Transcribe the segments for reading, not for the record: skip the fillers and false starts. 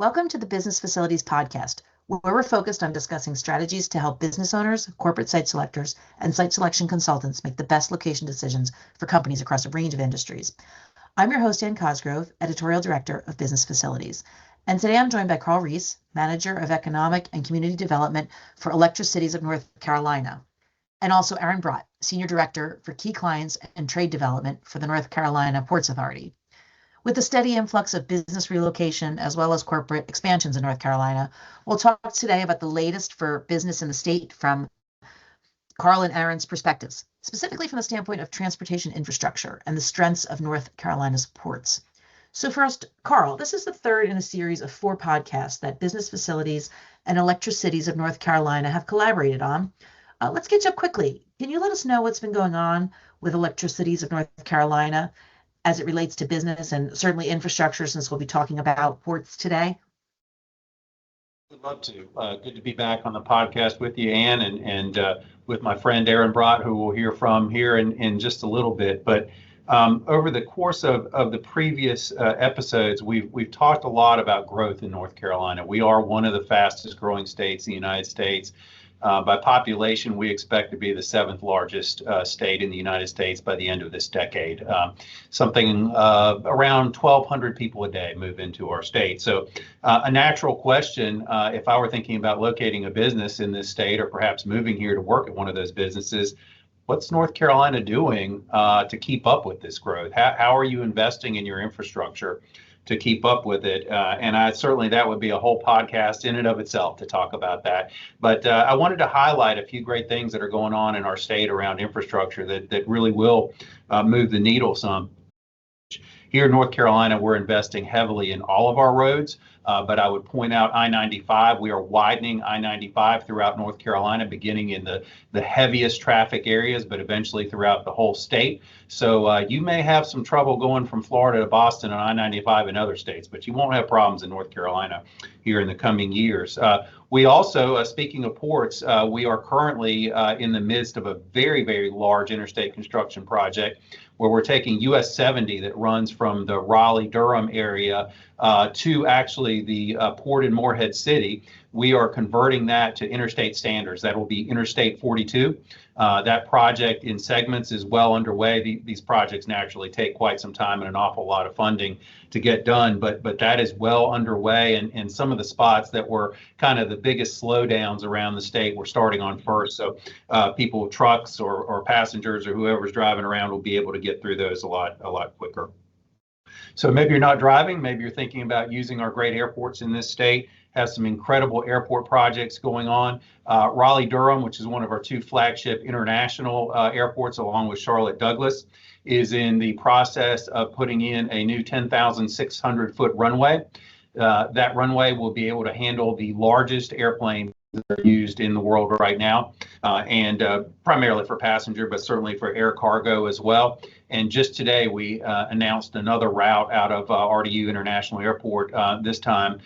Welcome to the Business Facilities Podcast, where we're focused on discussing strategies to help business owners, corporate site selectors, and site selection consultants make the best location decisions for companies across a range of industries. I'm your host, Ann Cosgrove, Editorial Director of Business Facilities. And today I'm joined by Carl Reese, Manager of Economic and Community Development for ElectriCities of North Carolina, and also Aaron Brott, Senior Director for Key Clients and Trade Development for the North Carolina Ports Authority. With the steady influx of business relocation as well as corporate expansions in North Carolina, we'll talk today about the latest for business in the state from Carl and Aaron's perspectives, specifically from the standpoint of transportation infrastructure and the strengths of North Carolina's ports. So first, Carl, this is the third in a series of 4 podcasts that Business Facilities and ElectriCities of North Carolina have collaborated on. Let's get you up quickly. Can you let us know what's been going on with ElectriCities of North Carolina as it relates to business and certainly infrastructure, since we'll be talking about ports today? Would love to. Good to be back on the podcast with you, Ann, and with my friend Aaron Brott, who we'll hear from here in just a little bit. But over the course of the previous episodes, we've talked a lot about growth in North Carolina. We are one of the fastest growing states in the United States. By population, we expect to be the 7th largest state in the United States by the end of this decade. Something around 1,200 people a day move into our state. So a natural question, if I were thinking about locating a business in this state or perhaps moving here to work at one of those businesses, what's North Carolina doing to keep up with this growth? How are you investing in your infrastructure to keep up with it? And certainly that would be a whole podcast in and of itself to talk about that. But I wanted to highlight a few great things that are going on in our state around infrastructure that really will move the needle some. Here in North Carolina, we're investing heavily in all of our roads, but I would point out I-95. We are widening I-95 throughout North Carolina, beginning in the heaviest traffic areas, but eventually throughout the whole state. So you may have some trouble going from Florida to Boston on I-95 in other states, but you won't have problems in North Carolina here in the coming years. We also, speaking of ports, we are currently in the midst of a very, very large interstate construction project where we're taking US 70 that runs from the Raleigh-Durham area to actually the Port of Morehead City. We are converting that to interstate standards. That will be Interstate 42. That project in segments is well underway. These projects naturally take quite some time and an awful lot of funding to get done, but that is well underway. And some of the spots that were kind of the biggest slowdowns around the state we're starting on first. So people with trucks or passengers or whoever's driving around will be able to get through those a lot quicker. So maybe you're not driving, maybe you're thinking about using our great airports in this state. Have some incredible airport projects going on. Raleigh-Durham, which is one of our 2 flagship international airports, along with Charlotte Douglas, is in the process of putting in a new 10,600-foot runway. That runway will be able to handle the largest airplanes that are used in the world right now, and primarily for passenger, but certainly for air cargo as well. And just today, we announced another route out of RDU International Airport, this time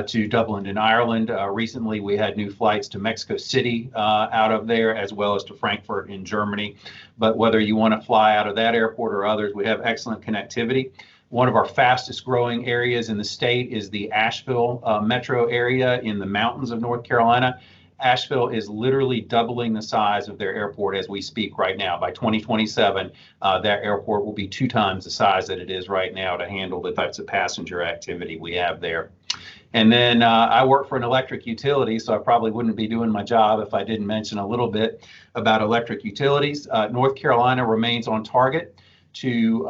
to Dublin in Ireland. Recently, we had new flights to Mexico City out of there, as well as to Frankfurt in Germany. But whether you want to fly out of that airport or others, we have excellent connectivity. One of our fastest growing areas in the state is the Asheville metro area in the mountains of North Carolina. Asheville is literally doubling the size of their airport as we speak right now. By 2027, that airport will be 2 times the size that it is right now to handle the types of passenger activity we have there. And then I work for an electric utility, so I probably wouldn't be doing my job if I didn't mention a little bit about electric utilities. North Carolina remains on target to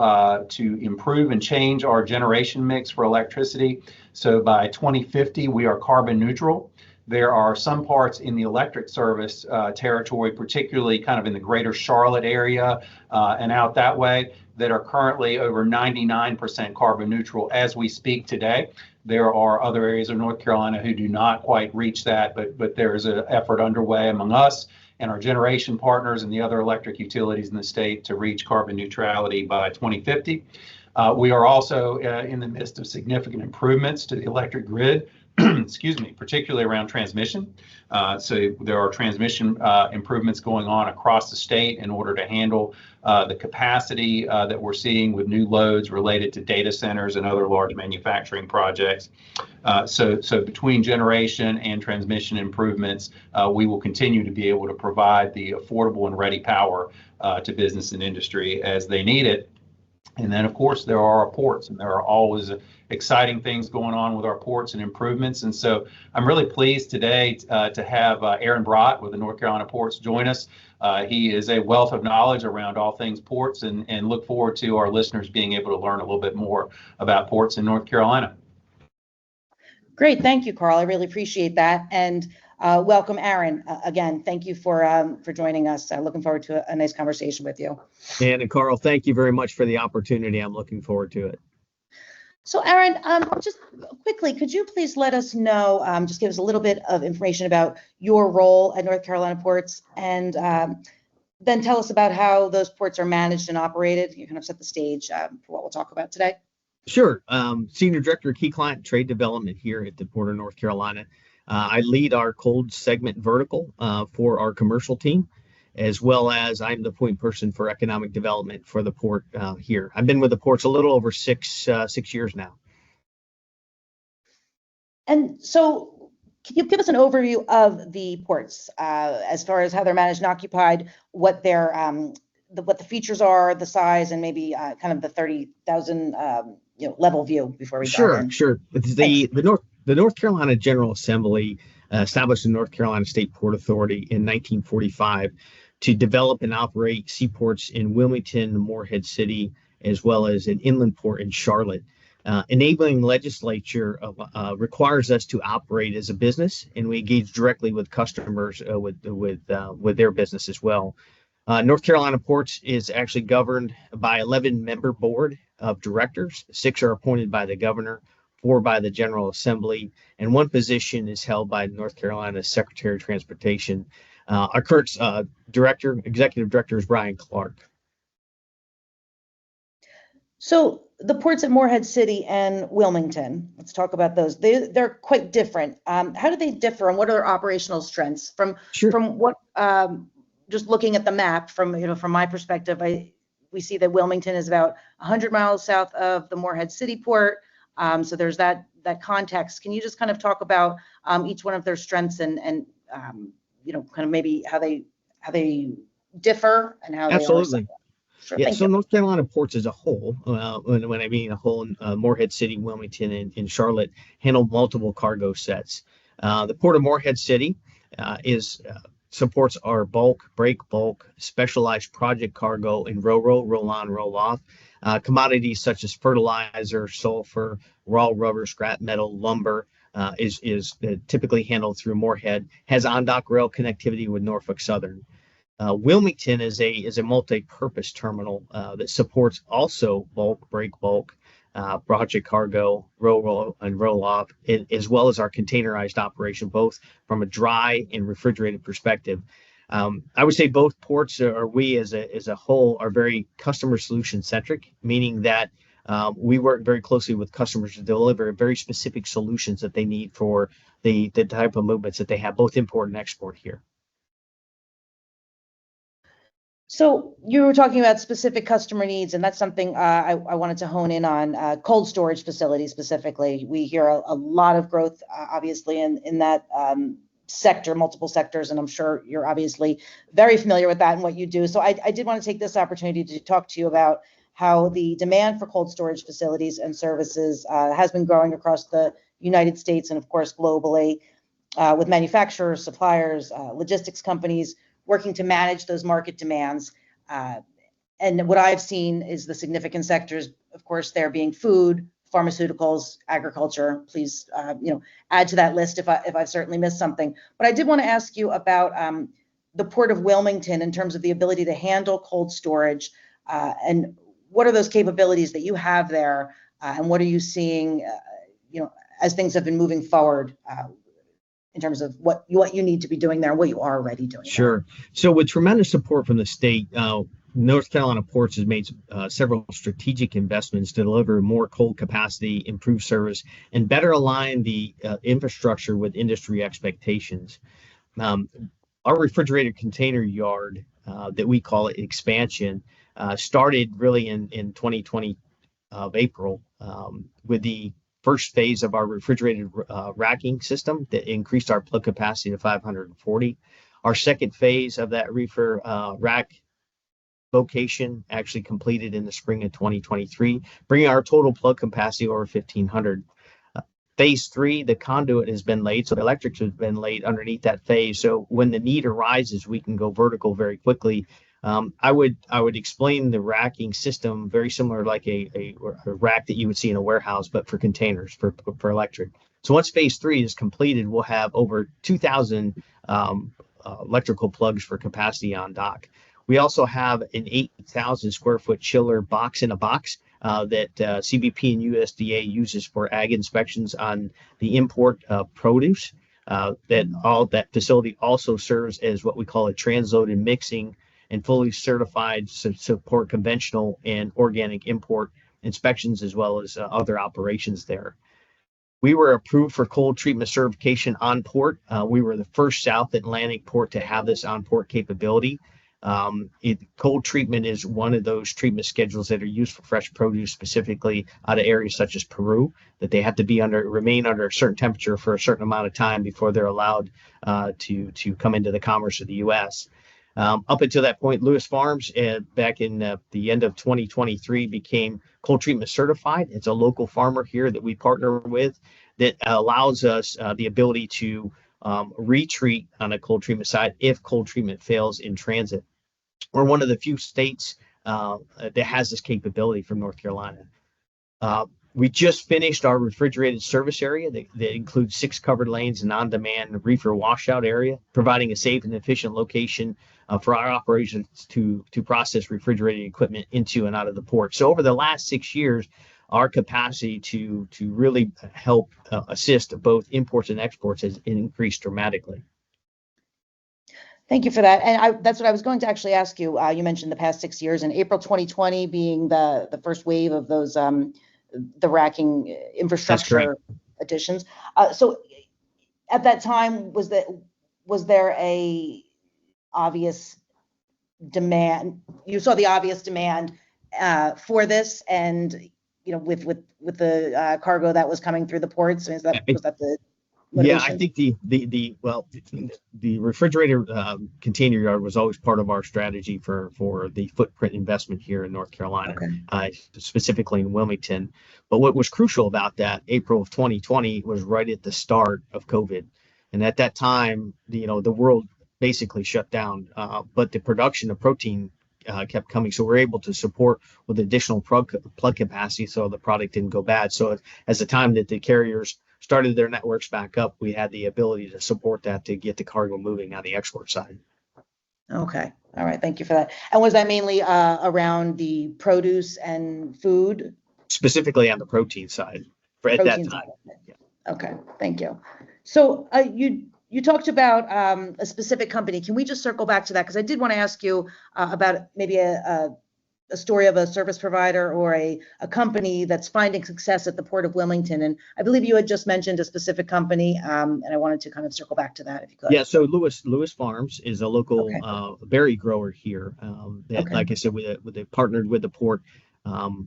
improve and change our generation mix for electricity. So by 2050, we are carbon neutral. There are some parts in the electric service territory, particularly kind of in the greater Charlotte area and out that way, that are currently over 99% carbon neutral as we speak today. There are other areas of North Carolina who do not quite reach that, but there is an effort underway among us and our generation partners and the other electric utilities in the state to reach carbon neutrality by 2050. We are also in the midst of significant improvements to the electric grid excuse me, particularly around transmission. So there are transmission improvements going on across the state in order to handle the capacity that we're seeing with new loads related to data centers and other large manufacturing projects. So between generation and transmission improvements, we will continue to be able to provide the affordable and ready power to business and industry as they need it. And then, of course, there are our ports, and there are always exciting things going on with our ports and improvements. And so I'm really pleased today to have Aaron Brott with the North Carolina Ports join us. He is a wealth of knowledge around all things ports, and look forward to our listeners being able to learn a little bit more about ports in North Carolina. Great. Thank you, Carl. I really appreciate that. And welcome, Aaron. Again, thank you for joining us. Looking forward to a nice conversation with you. And Carl, thank you very much for the opportunity. I'm looking forward to it. So, Aaron, just quickly, could you please let us know, just give us a little bit of information about your role at North Carolina Ports, and then tell us about how those ports are managed and operated. You kind of set the stage for what we'll talk about today. Sure. Senior Director of Key Client Trade Development here at the Port of North Carolina. I lead our cold segment vertical for our commercial team, as well as I'm the point person for economic development for the port here. I've been with the ports a little over six years now. And so, can you give us an overview of the ports as far as how they're managed and occupied, what their what the features are, the size, and maybe kind of the 30,000 level view before we dive in? Sure. The North Carolina General Assembly established the North Carolina State Port Authority in 1945 to develop and operate seaports in Wilmington, Morehead City, as well as an inland port in Charlotte. Enabling legislature requires us to operate as a business, and we engage directly with customers with their business as well. North Carolina Ports is actually governed by 11-member board of directors. 6 are appointed by the governor, 4 by the General Assembly, and 1 position is held by North Carolina Secretary of Transportation. Our current executive director is Brian Clark. So the ports at Morehead City and Wilmington, let's talk about those. They're quite different. How do they differ, and what are their operational strengths? From what, just looking at the map, from my perspective, we see that Wilmington is about 100 miles south of the Morehead City port. So there's that context. Can you just kind of talk about each one of their strengths and kind of maybe how they differ and how Absolutely. They are? Sure, yeah, so you. North Carolina Ports as a whole, when I mean a whole, Morehead City, Wilmington, and Charlotte handle multiple cargo sets. The Port of Morehead City supports our bulk, break bulk, specialized project cargo, and roll on, roll off. Commodities such as fertilizer, sulfur, raw rubber, scrap metal, lumber is typically handled through Morehead. Has on-dock rail connectivity with Norfolk Southern. Wilmington is a multi-purpose terminal that supports also bulk, break bulk, project cargo, roll and roll off, as well as our containerized operation, both from a dry and refrigerated perspective. I would say both ports, or we as a whole, are very customer solution centric, meaning that we work very closely with customers to deliver very specific solutions that they need for the type of movements that they have, both import and export here. So you were talking about specific customer needs, and that's something I wanted to hone in on. Cold storage facilities specifically. We hear a lot of growth, obviously, in that sector, multiple sectors, and I'm sure you're obviously very familiar with that and what you do. So I did want to take this opportunity to talk to you about how the demand for cold storage facilities and services has been growing across the United States and, of course, globally, with manufacturers, suppliers, logistics companies working to manage those market demands. And what I've seen is the significant sectors, of course, there being food, pharmaceuticals, agriculture. Please, add to that list if I've certainly missed something. But I did want to ask you about the Port of Wilmington in terms of the ability to handle cold storage, and what are those capabilities that you have there, and what are you seeing, as things have been moving forward, in terms of what you need to be doing there and what you are already doing. Sure. So with tremendous support from the state, North Carolina Ports has made several strategic investments to deliver more cold capacity, improve service, and better align the infrastructure with industry expectations. Um, our refrigerated container yard, that we call it expansion, started really in 2020 of April, with the first phase of our refrigerated racking system that increased our plug capacity to 540. Our second phase of that reefer rack location actually completed in the spring of 2023, bringing our total plug capacity over 1,500. Phase three, the conduit has been laid, so the electrics has been laid underneath that phase. So when the need arises, we can go vertical very quickly. I would explain the racking system very similar, like a rack that you would see in a warehouse, but for containers for electric. So once phase three is completed, we'll have over 2,000 electrical plugs for capacity on dock. We also have an 8,000 square foot chiller box in a box that CBP and USDA uses for ag inspections on the import produce. That facility also serves as what we call a transloaded mixing and fully certified to support conventional and organic import inspections, as well as other operations there. We were approved for cold treatment certification on port. We were the first South Atlantic port to have this on port capability. Cold treatment is one of those treatment schedules that are used for fresh produce, specifically out of areas such as Peru, that they have to remain under a certain temperature for a certain amount of time before they're allowed to come into the commerce of the U.S. Up until that point, Lewis Farms, back in the end of 2023, became cold treatment certified. It's a local farmer here that we partner with that allows us the ability to retreat on a cold treatment side if cold treatment fails in transit. We're one of the few states that has this capability from North Carolina. We just finished our refrigerated service area that includes 6 covered lanes and on-demand reefer washout area, providing a safe and efficient location for our operations to process refrigerated equipment into and out of the port. So over the last 6 years, our capacity to really help assist both imports and exports has increased dramatically. Thank you for that. And that's what I was going to actually ask you. You mentioned the past 6 years, and April 2020 being the first wave of those the racking infrastructure additions. So at that time, was there a obvious demand? You saw the obvious demand for this, and with the cargo that was coming through the ports. Was that the motivation? Yeah, I think the refrigerator container yard was always part of our strategy for the footprint investment here in North Carolina, specifically in Wilmington. But what was crucial about that, April of 2020, was right at the start of COVID, and at that time, the world basically shut down. But the production of protein kept coming, so we're able to support with additional plug capacity, so the product didn't go bad. So as the time that the carriers started their networks back up, we had the ability to support that to get the cargo moving on the export side. Okay. All right. Thank you for that. And was that mainly around the produce and food? Specifically on the protein side at that time. Yeah. Okay. Thank you. So you talked about a specific company. Can we just circle back to that? Because I did want to ask you about maybe a story of a service provider or a company that's finding success at the Port of Wilmington. And I believe you had just mentioned a specific company, and I wanted to kind of circle back to that if you could. Yeah, so Lewis Farms is a local berry grower here. Like I said, they partnered with the port.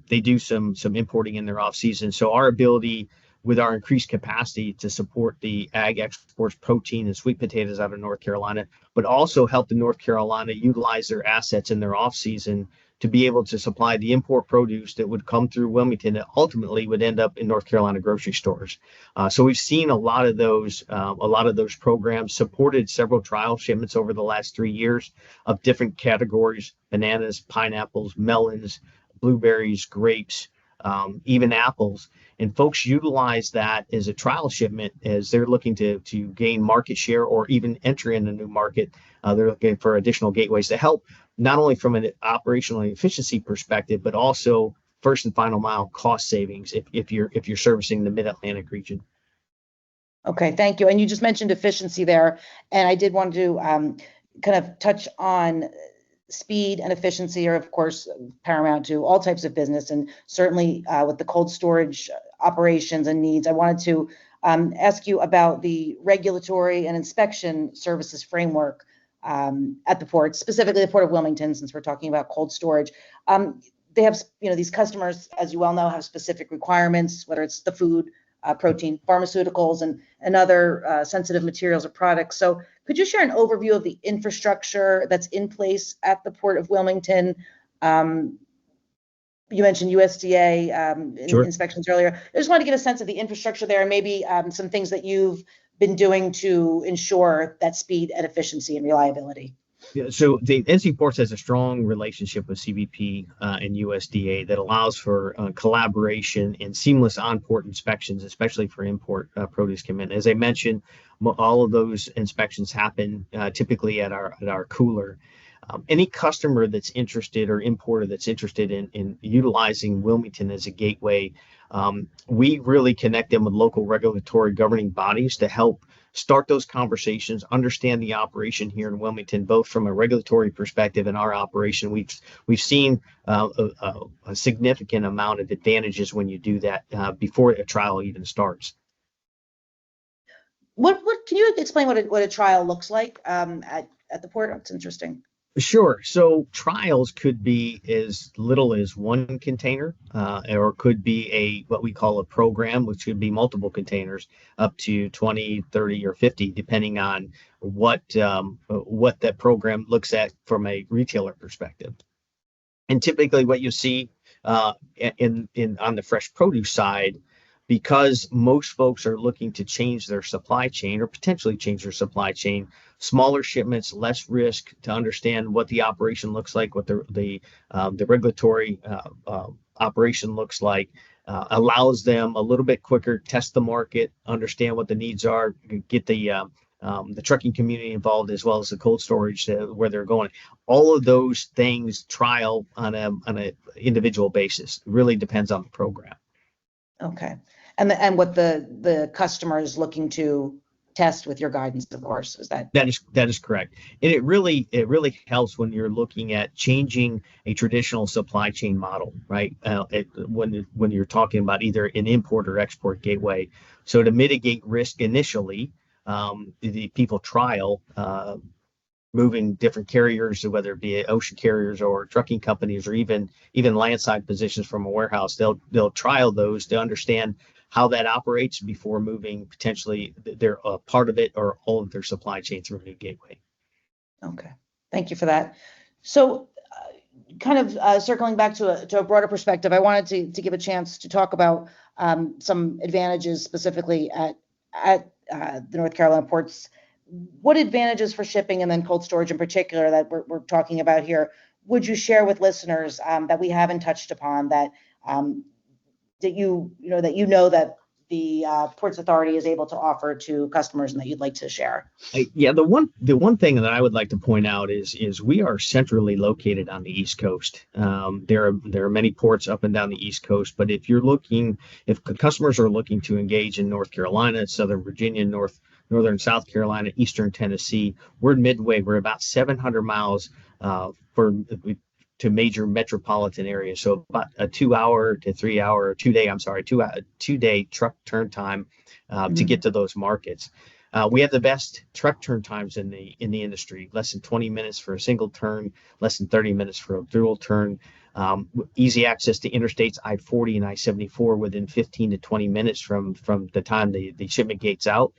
They do some importing in their off season. So our ability with our increased capacity to support the ag exports protein and sweet potatoes out of North Carolina, but also help the North Carolina utilize their assets in their off season to be able to supply the import produce that would come through Wilmington that ultimately would end up in North Carolina grocery stores. So we've seen a lot of those programs, supported several trial shipments over the last 3 years of different categories: bananas, pineapples, melons, blueberries, grapes, even apples. And folks utilize that as a trial shipment as they're looking to gain market share or even enter in a new market. They're looking for additional gateways to help, not only from an operational efficiency perspective, but also first and final mile cost savings if you're servicing the Mid-Atlantic region. Okay, thank you. And you just mentioned efficiency there, and I did want to kind of touch on speed and efficiency are, of course, paramount to all types of business, and certainly with the cold storage operations and needs. I wanted to ask you about the regulatory and inspection services framework at the port, specifically the Port of Wilmington, since we're talking about cold storage. They have, these customers, as you well know, have specific requirements, whether it's the food, protein, pharmaceuticals, and other sensitive materials or products. So could you share an overview of the infrastructure that's in place at the Port of Wilmington? You mentioned USDA Sure. inspections earlier. I just want to get a sense of the infrastructure there, and maybe some things that you've been doing to ensure that speed and efficiency and reliability. Yeah, so the NC Ports has a strong relationship with CBP and USDA that allows for collaboration and seamless on-port inspections, especially for import produce come in. As I mentioned, all of those inspections happen typically at our cooler. Any customer that's interested or importer that's interested in utilizing Wilmington as a gateway, we really connect them with local regulatory governing bodies to help start those conversations, understand the operation here in Wilmington, both from a regulatory perspective and our operation. We've seen a significant amount of advantages when you do that before a trial even starts. What can you explain what a trial looks like at the port? It's interesting. Sure. So trials could be as little as one container, or could be what we call a program, which could be multiple containers, up to 20, 30, or 50, depending on what that program looks at from a retailer perspective. And typically, what you see on the fresh produce side, because most folks are looking to change their supply chain or potentially change their supply chain, smaller shipments, less risk, to understand what the operation looks like, what the regulatory operation looks like, allows them a little bit quicker test the market, understand what the needs are, get the trucking community involved, as well as the cold storage where they're going. All of those things trial on a individual basis. It really depends on the program. Okay. And what the customer is looking to test with your guidance, of course, is that is correct. And it really helps when you're looking at changing a traditional supply chain model, right? When you're talking about either an import or export gateway. So to mitigate risk initially, the people trial moving different carriers, whether it be ocean carriers or trucking companies, or even landside positions from a warehouse. They'll trial those to understand how that operates before moving potentially they're a part of it or all of their supply chain through a new gateway. Okay, thank you for that. So kind of circling back to a broader perspective, I wanted to give a chance to talk about some advantages specifically at the North Carolina ports. What advantages for shipping and then cold storage in particular that we're talking about here would you share with listeners that we haven't touched upon that that the Ports Authority is able to offer to customers and that you'd like to share? Yeah, the one thing that I would like to point out is we are centrally located on the East Coast. There are many ports up and down the East Coast, but if customers are looking to engage in North Carolina, Southern Virginia, Northern South Carolina, Eastern Tennessee, we're midway. We're about 700 miles to major metropolitan areas. So about a 2 hour to 3 hour, 2 day, 2 day truck turn time to get to those markets. We have the best truck turn times in the industry, less than 20 minutes for a single turn, less than 30 minutes for a dual turn. Easy access to interstates I-40 and I-74 within 15 to 20 minutes from the time the shipment gates out.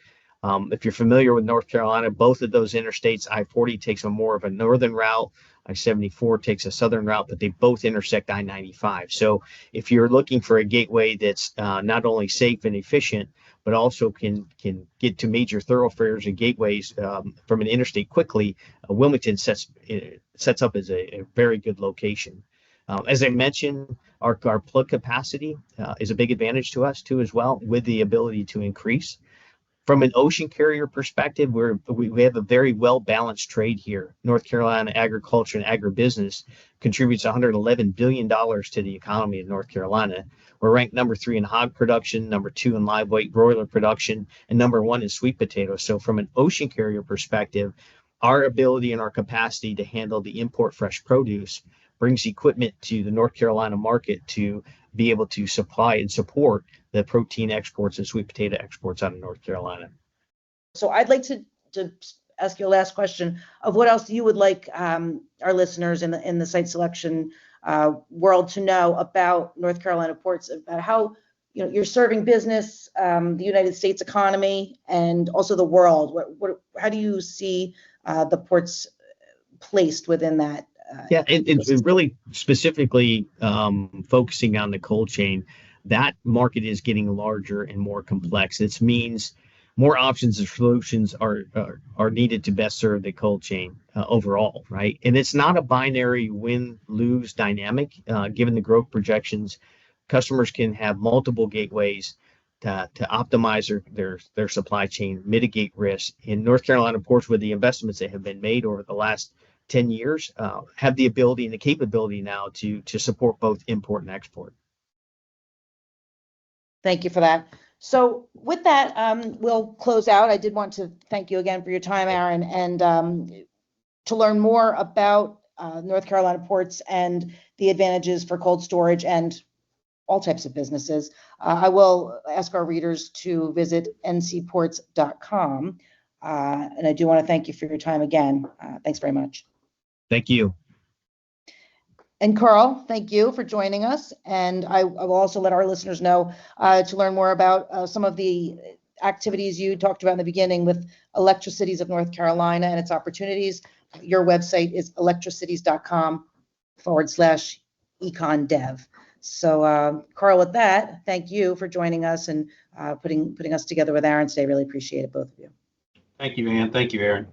If you're familiar with North Carolina, both of those interstates, I-40 takes a more of a northern route, I-74 takes a southern route, but they both intersect I-95. So if you're looking for a gateway that's not only safe and efficient, but also can get to major thoroughfares and gateways from an interstate quickly, Wilmington sets up as a very good location. As I mentioned, our plug capacity is a big advantage to us too, as well, with the ability to increase. From an ocean carrier perspective, we have a very well-balanced trade here. North Carolina agriculture and agribusiness contributes $111 billion to the economy of North Carolina. We're ranked number 3 in hog production, number 2 in live weight broiler production, and number 1 in sweet potatoes. So from an ocean carrier perspective, Our ability and our capacity to handle the import fresh produce brings equipment to the North Carolina market to be able to supply and support the protein exports and sweet potato exports out of North Carolina. So I'd like to ask you a last question of what else you would like our listeners in the site selection world to know about North Carolina ports, about how you're serving business, the United States economy, and also the world. How do you see the ports placed within that? Yeah, it's really specifically focusing on the cold chain. That market is getting larger and more complex. This means more options and solutions are needed to best serve the cold chain overall, right? And it's not a binary win-lose dynamic. Given the growth projections, customers can have multiple gateways to optimize their supply chain, mitigate risk. In North Carolina ports, with the investments that have been made over the last 10 years, have the ability and the capability now to support both import and export. Thank you for that. So with that, we'll close out. I did want to thank you again for your time, Aaron, and to learn more about North Carolina ports and the advantages for cold storage and all types of businesses. I will ask our readers to visit ncports.com. And I do want to thank you for your time again. Thanks very much. Thank you. And Carl, thank you for joining us. And I will also let our listeners know to learn more about some of the activities you talked about in the beginning with ElectriCities of North Carolina and its opportunities. Your website is electricities.com/econdev. So Carl, with that, thank you for joining us and putting us together with Aaron today. Really appreciate it, both of you. Thank you, Ann. Thank you, Aaron.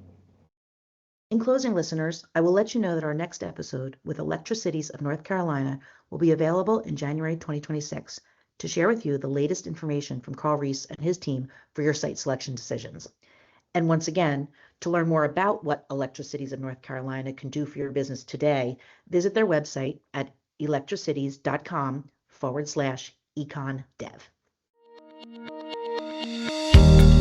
In closing, listeners, I will let you know that our next episode with ElectriCities of North Carolina will be available in January 2026 to share with you the latest information from Carl Reese and his team for your site selection decisions. And once again, to learn more about what ElectriCities of North Carolina can do for your business today, visit their website at electricities.com/econdev.